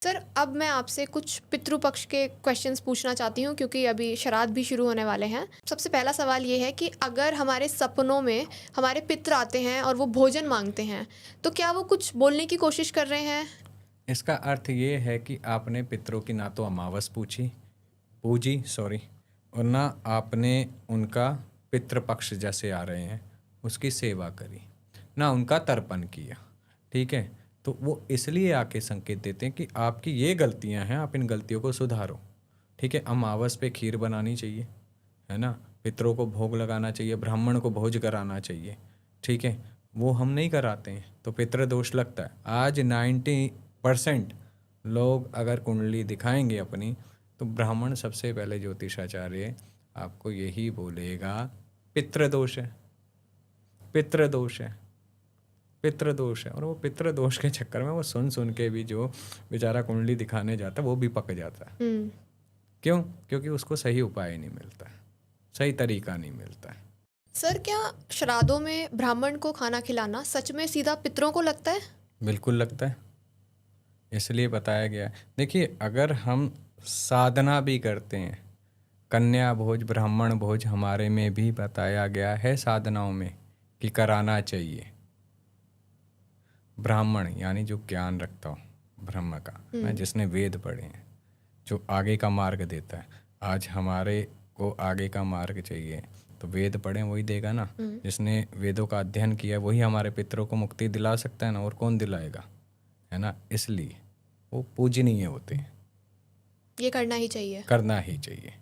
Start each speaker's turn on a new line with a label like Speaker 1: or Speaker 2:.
Speaker 1: Sir, अब मैं आपसे कुछ पितृपक्ष के क्वेश्चंस पूछना चाहती हूँ क्योंकि अभी श्राद्ध भी शुरू होने वाले हैं। सबसे पहला सवाल ये है कि अगर हमारे सपनों में हमारे पितृ आते हैं और वो भोजन मांगते हैं, तो क्या वो कुछ बोलने की कोशिश कर रहे हैं?
Speaker 2: इसका अर्थ ये है कि आपने पितरों की ना तो अमावस पूजी और ना आपने उनका पितृपक्ष जैसे आ रहे हैं उसकी सेवा करी, ना उनका तर्पण किया। ठीक है, तो वो इसलिए आके संकेत देते हैं कि आपकी ये गलतियां हैं, आप इन गलतियों को सुधारो। ठीक है, अमावस पे खीर बनानी चाहिए, है ना, पितरों को भोग लगाना चाहिए, ब्राह्मण को भोज कराना चाहिए। ठीक है, वो हम नहीं कराते हैं तो पितृ दोष लगता है। आज 90% लोग अगर कुंडली दिखाएंगे अपनी, तो ब्राह्मण सबसे पहले ज्योतिषाचार्य आपको यही बोलेगा पितृदोष है, पितृदोष है, पितृदोष है। और वो पितृदोष के चक्कर में वो सुन सुन के भी जो बेचारा कुंडली दिखाने जाता है वो भी पक जाता है। क्यों? क्योंकि उसको सही उपाय नहीं मिलता है, सही तरीका नहीं मिलता है।
Speaker 1: सर, क्या श्राद्धों में ब्राह्मण को खाना खिलाना सच में सीधा पितरों को लगता है?
Speaker 2: बिल्कुल लगता है, इसलिए बताया गया है। देखिए, अगर हम साधना भी करते हैं, कन्या भोज ब्राह्मण भोज हमारे में भी बताया गया है साधनाओं में कि कराना चाहिए। ब्राह्मण यानी जो ज्ञान रखता हो ब्रह्म का, ना, जिसने वेद पढ़े हैं, जो आगे का मार्ग देता है। आज हमारे को आगे का मार्ग चाहिए तो वेद पढ़ें, वही देगा ना। जिसने वेदों का अध्ययन किया वही हमारे पितरों को मुक्ति दिला सकता है ना, और कौन दिलाएगा, है ना। इसलिए वो पूजनीय होते हैं,
Speaker 1: ये करना ही चाहिए।
Speaker 2: करना ही चाहिए।